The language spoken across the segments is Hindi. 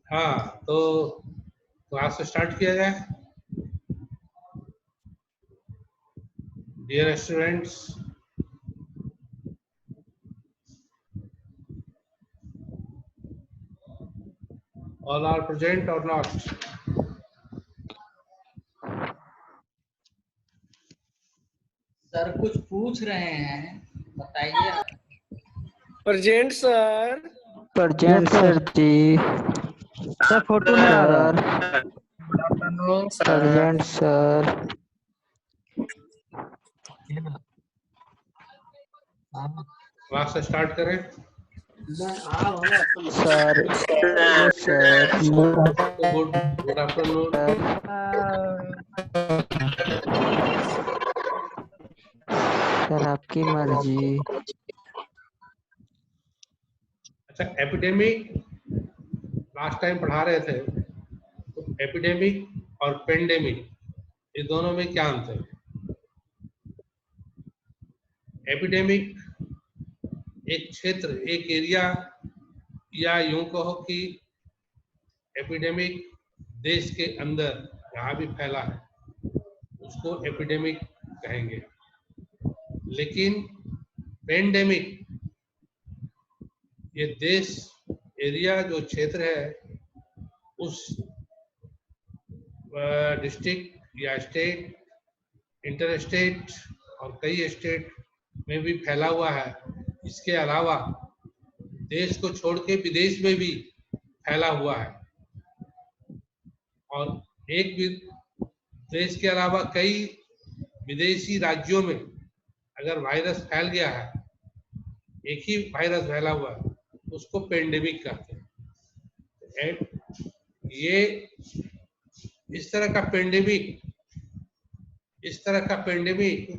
हाँ, तो क्लास स्टार्ट किया जाए। Dear students, all are present और नॉट? सर कुछ पूछ रहे हैं, बताइए। Present sir. Present sir ji. Sir photo नहीं आ रहा। Good afternoon sir. Present sir. Class start करें। Sir yes sir. Good afternoon. Sir आपकी मर्जी। अच्छा, एपिडेमिक लास्ट टाइम पढ़ा रहे थे, तो एपिडेमिक और पेंडेमिक ये दोनों में क्या अंतर है? एपिडेमिक एक क्षेत्र, एक एरिया, या यूं कहो कि एपिडेमिक देश के अंदर जहां भी फैला है उसको एपिडेमिक कहेंगे। लेकिन पेंडेमिक ये देश, एरिया, जो क्षेत्र है उस डिस्ट्रिक्ट या स्टेट, इंटर स्टेट और कई स्टेट में भी फैला हुआ है। इसके अलावा देश को छोड़ के विदेश में भी फैला हुआ है, और एक भी देश के अलावा कई विदेशी राज्यों में अगर वायरस फैल गया है, एक ही वायरस फैला हुआ है, उसको पेंडेमिक कहते हैं। ये इस तरह का पेंडेमिक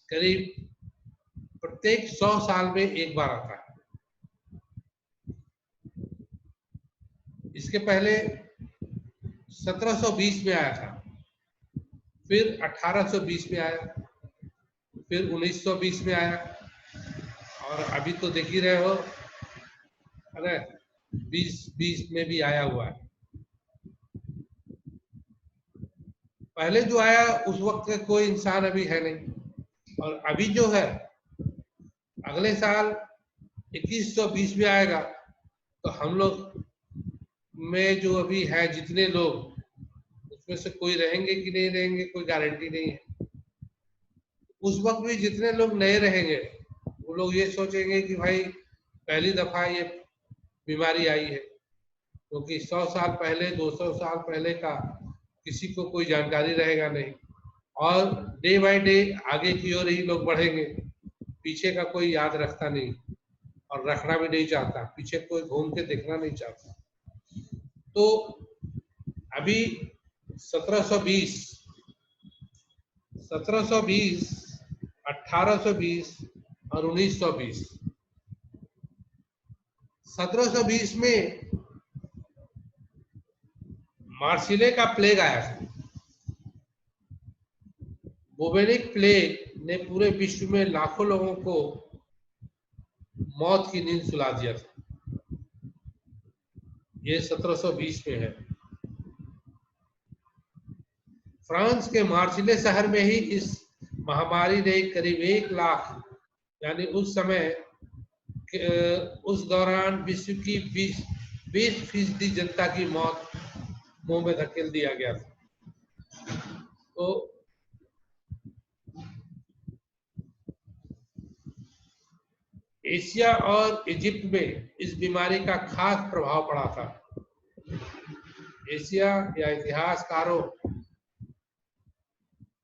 करीब प्रत्येक 100 साल में एक बार आता है। इसके पहले 1720 में आया था, फिर 1820 में आया, फिर 1920 में आया, और अभी तो देख ही रहे हो, अरे 2020 में भी आया हुआ है। पहले जो आया उस वक्त का कोई इंसान अभी है नहीं, और अभी जो है अगले साल 2120 में आएगा, तो हम लोग में जो अभी है जितने लोग, उसमें से कोई रहेंगे कि नहीं रहेंगे कोई गारंटी नहीं है। उस वक्त भी जितने लोग नए रहेंगे वो लोग ये सोचेंगे कि भाई पहली दफा ये बीमारी आई है, क्योंकि 100 साल पहले, 200 साल पहले का किसी को कोई जानकारी रहेगा नहीं, और डे बाय डे आगे की ओर ही लोग बढ़ेंगे। पीछे का कोई याद रखता नहीं, और रखना भी नहीं चाहता, पीछे कोई घूम के देखना नहीं चाहता। तो अभी 1720, 1820 और 1920। 1720 में मार्सिले का प्लेग आया था। बुबेनिक प्लेग ने पूरे विश्व में लाखों लोगों को मौत की नींद सुला दिया था। ये 1720 में है। फ्रांस के मार्सिले शहर में ही इस महामारी ने करीब 1 लाख, यानी उस समय उस दौरान विश्व की 20% जनता की मौत मुंह में धकेल दिया गया था। तो एशिया और इजिप्ट में इस बीमारी का खास प्रभाव पड़ा था। एशिया या इतिहासकारों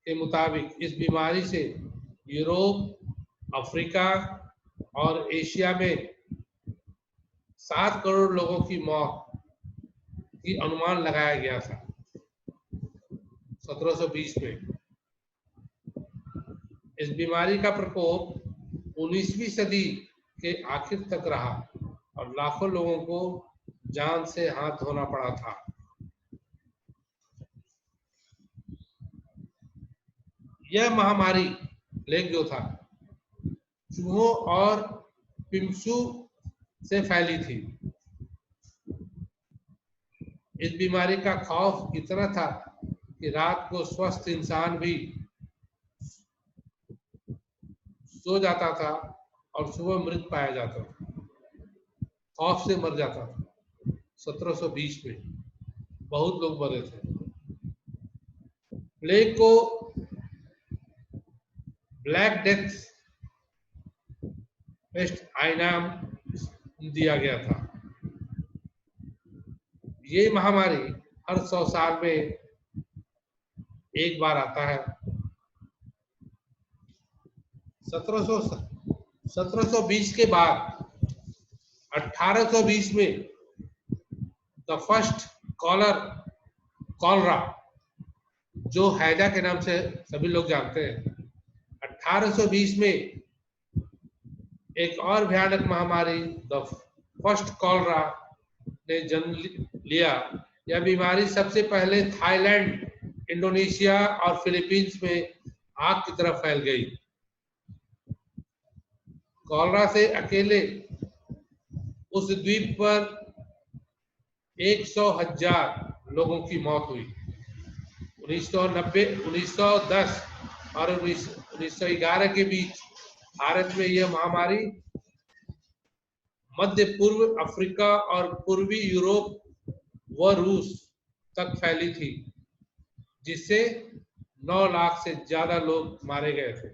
के मुताबिक इस बीमारी से यूरोप, अफ्रीका और एशिया में 7 करोड़ लोगों की मौत की अनुमान लगाया गया था 1720 में। इस बीमारी का प्रकोप 19वीं सदी के आखिर तक रहा, और लाखों लोगों को जान से हाथ धोना पड़ा था। यह महामारी प्लेग जो था चूहों और पिम्सू से फैली थी। इस बीमारी का खौफ इतना था कि रात को स्वस्थ इंसान भी सो जाता था और सुबह मृत पाया जाता था, खौफ से मर जाता था। 1720 में बहुत लोग मरे थे। प्लेग को ब्लैक डेथ पेस्ट नाम दिया गया था। ये महामारी हर 100 साल में एक बार आता है। 1720 के बाद 1820 में द फर्स्ट कॉलरा, जो हैजा के नाम से सभी लोग जानते हैं, 1820 में एक और भयानक महामारी द फर्स्ट कॉलरा ने जन्म लिया। यह बीमारी सबसे पहले थाईलैंड, इंडोनेशिया और फिलीपींस में आग की तरह फैल गई। कॉलरा से अकेले उस द्वीप पर 100,000 लोगों की मौत हुई। 1990, 1910 और 1911 के बीच भारत में यह महामारी मध्य पूर्व अफ्रीका और पूर्वी यूरोप व रूस तक फैली थी, जिससे 9 लाख से ज्यादा लोग मारे गए थे।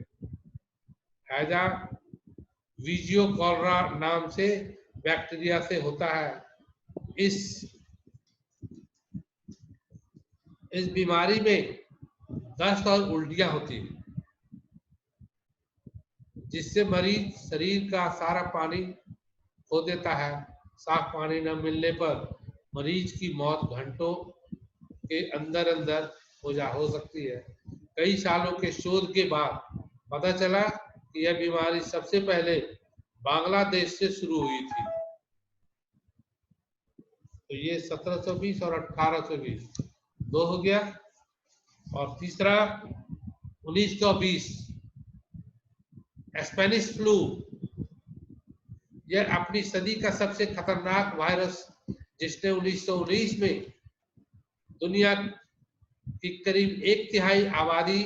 हैजा विजियो कॉलरा नाम से बैक्टीरिया से होता है। इस बीमारी में दस्त और उल्टियां होती हैं, जिससे मरीज शरीर का सारा पानी खो देता है। साफ पानी न मिलने पर मरीज की मौत घंटों के अंदर हो सकती है। कई सालों के शोध के बाद पता चला कि यह बीमारी सबसे पहले बांग्लादेश से शुरू हुई थी। तो ये 1720 और 1820 दो हो गया। और तीसरा 1920 स्पेनिश फ्लू। यह अपनी सदी का सबसे खतरनाक वायरस, जिसने 1919 में दुनिया की करीब 1/3 आबादी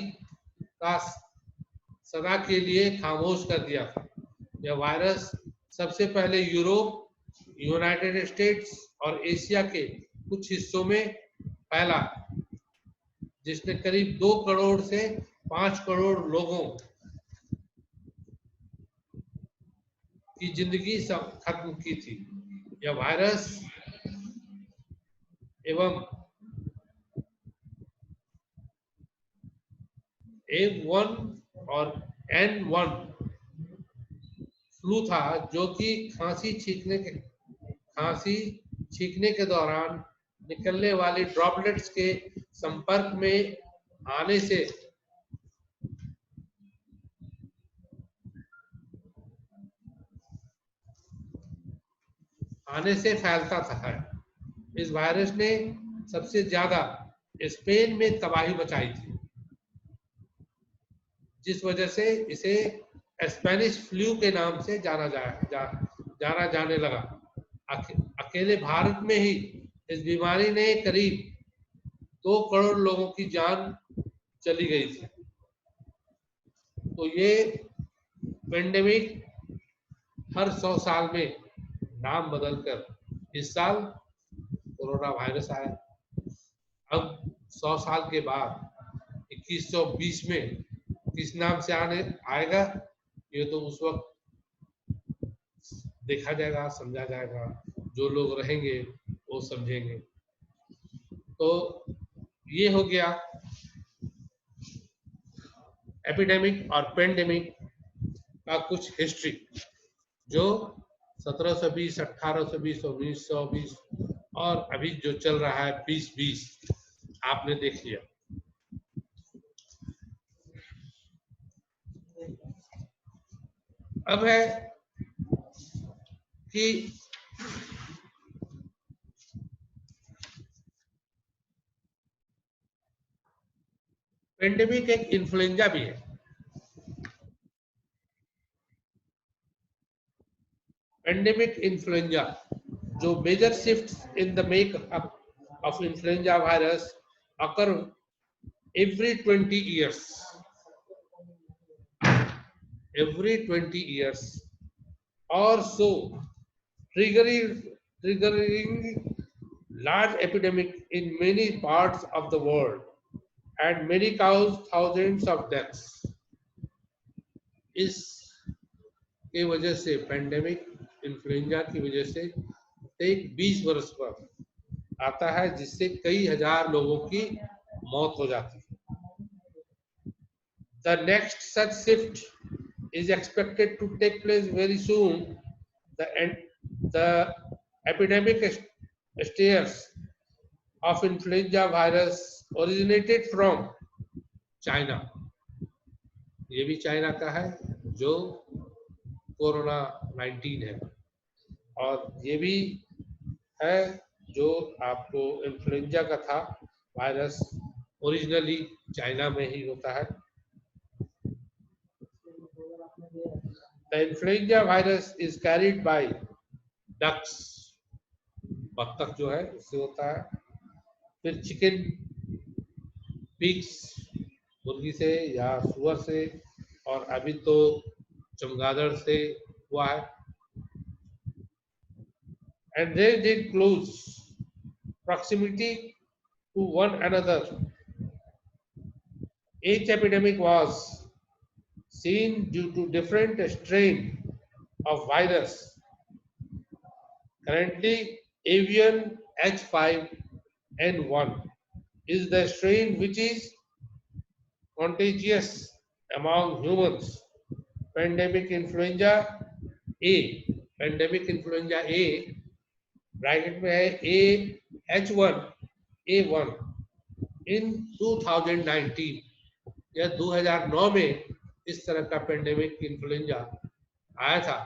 का सदा के लिए खामोश कर दिया था। यह वायरस सबसे पहले यूरोप, यूनाइटेड स्टेट्स और एशिया के कुछ हिस्सों में फैला, जिसने करीब 2 करोड़ से 5 करोड़ लोगों की जिंदगी खत्म की थी। यह वायरस एवं A1 और N1 फ्लू था, जो कि खांसी छींकने के दौरान निकलने वाली ड्रॉपलेट्स के संपर्क में आने से फैलता था। इस वायरस ने सबसे ज्यादा स्पेन में तबाही मचाई थी, जिस वजह से इसे स्पेनिश फ्लू के नाम से जाना जाने लगा। अकेले भारत में ही इस बीमारी ने करीब 2 करोड़ लोगों की जान चली गई थी। तो ये पेंडेमिक हर 100 साल में नाम बदलकर इस साल कोरोना वायरस आया। अब 100 साल के बाद 2120 में किस नाम से आएगा, ये तो उस वक्त देखा जाएगा, समझा जाएगा। जो लोग रहेंगे वो समझेंगे। तो ये हो गया एपिडेमिक और पेंडेमिक का कुछ हिस्ट्री, जो 1720, 1820, 1920 और अभी जो चल रहा है 2020 आपने देख लिया। अब है कि पेंडेमिक एक इन्फ्लुएंजा भी है। पेंडेमिक इन्फ्लुएंजा जो major shifts in the makeup of influenza virus occur every 20 years. Every 20 years or so, triggering large epidemic in many parts of the world and many cause thousands of deaths. इस के वजह से पेंडेमिक इन्फ्लुएंजा की वजह से एक 20 वर्ष पर आता है जिससे कई हजार लोगों की मौत हो जाती है. The next such shift is expected to take place very soon. The epidemic stares of influenza virus originated from China. ये भी चाइना का है जो कोरोना 19 है, और ये भी है जो आपको इन्फ्लुएंजा का था वायरस ओरिजिनली चाइना में ही होता है. The influenza virus is carried by ducks, बत्तख जो है उससे होता है, फिर चिकन, पिग्स मुर्गी से या सुअर से, और अभी तो चमगादड़ से हुआ है. And they did close proximity to one another. Each epidemic was seen due to different strain of virus. Currently, avian H5N1 is the strain which is contagious among humans. Pandemic influenza A, bracket में है AH1A1 in 2019 या 2009 में इस तरह का पेंडेमिक इन्फ्लुएंजा आया था.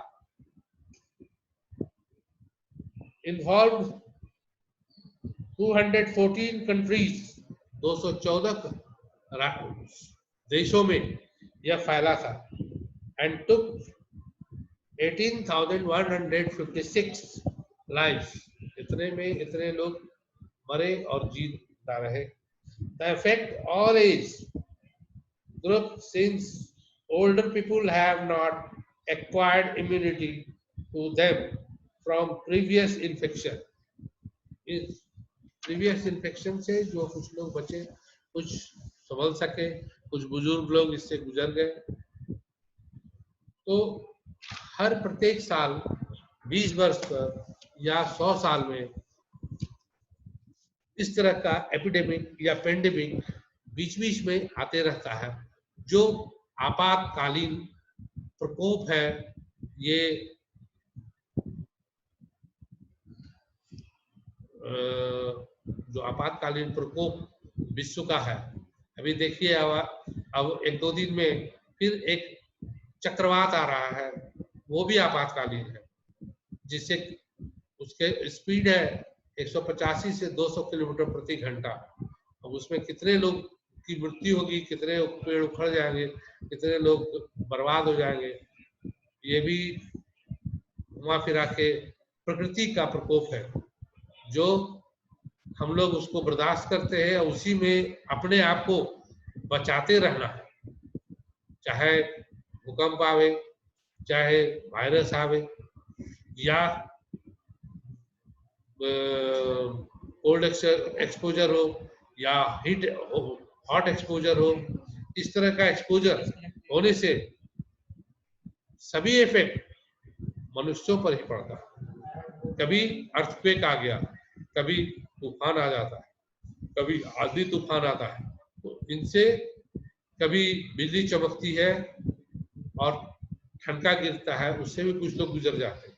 Involved 214 countries, 214 देशों में यह फैला था, and took 18,156 lives. इतने में इतने लोग मरे और जीता रहे. The effect all age group, since older people have not acquired immunity to them from previous infection. इस previous infection से जो कुछ लोग बचे, कुछ संभल सके, कुछ बुजुर्ग लोग इससे गुजर गए. तो हर प्रत्येक साल 20 वर्ष पर या 100 साल में इस तरह का एपिडेमिक या पेंडेमिक बीच बीच में आते रहता है. जो आपातकालीन प्रकोप है, ये जो आपातकालीन प्रकोप विश्व का है, अभी देखिए अब 1-2 दिन में फिर एक चक्रवात आ रहा है, वो भी आपातकालीन है, जिससे उसके स्पीड है 185 से 200 किलोमीटर प्रति घंटा. अब उसमें कितने लोग की मृत्यु होगी, कितने पेड़ उखड़ जाएंगे, कितने लोग बर्बाद हो जाएंगे, ये भी घुमा फिरा के प्रकृति का प्रकोप है जो हम लोग उसको बर्दाश्त करते हैं और उसी में अपने आप को बचाते रहना है. चाहे भूकंप आवे, चाहे वायरस आवे, या कोल्ड एक्सपोजर हो, या हॉट एक्सपोजर हो. इस तरह का एक्सपोजर होने से सभी इफेक्ट मनुष्यों पर ही पड़ता है. कभी अर्थक्वेक आ गया, कभी तूफान आ जाता है, कभी आंधी तूफान आता है, तो इनसे कभी बिजली चमकती है और ठनका गिरता है, उससे भी कुछ लोग गुजर जाते हैं.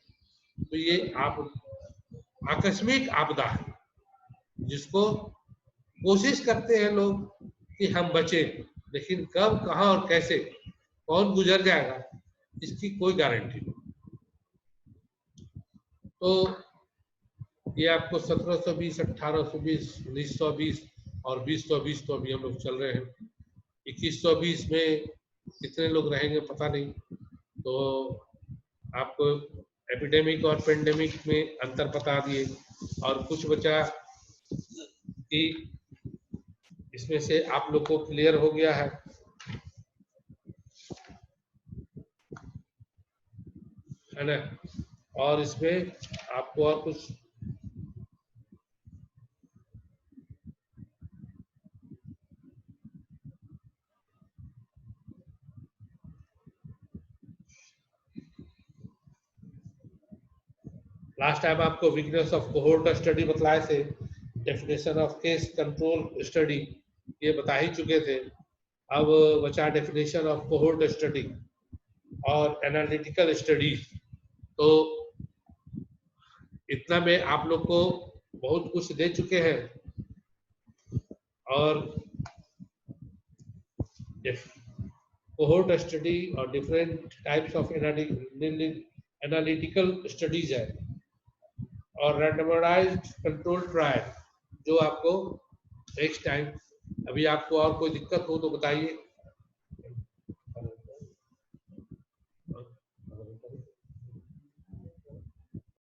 तो ये आकस्मिक आपदा है जिसको कोशिश करते हैं लोग कि हम बचें, लेकिन कब, कहां और कैसे कौन गुजर जाएगा इसकी कोई गारंटी नहीं. तो ये आपको 1720, 1820, 1920 और 2020 तो अभी हम लोग चल रहे हैं. 2120 में कितने लोग रहेंगे पता नहीं. तो आपको एपिडेमिक और पेंडेमिक में अंतर बता दिए, और कुछ बचा कि इसमें से आप लोग को क्लियर हो गया है ना? और इसमें आपको और कुछ लास्ट टाइम आपको वीकनेस ऑफ कोहोर्ट स्टडी बतलाए थे, definition of case control study ये बता ही चुके थे। अब बचा डेफिनेशन ऑफ कोहोर्ट स्टडी और एनालिटिकल स्टडी। तो इतना में आप लोग को बहुत कुछ दे चुके हैं और कोहोर्ट स्टडी और different types of analytical studies है और रैंडमाइज्ड कंट्रोल ट्रायल जो आपको नेक्स्ट टाइम। अभी आपको और कोई दिक्कत हो तो बताइए।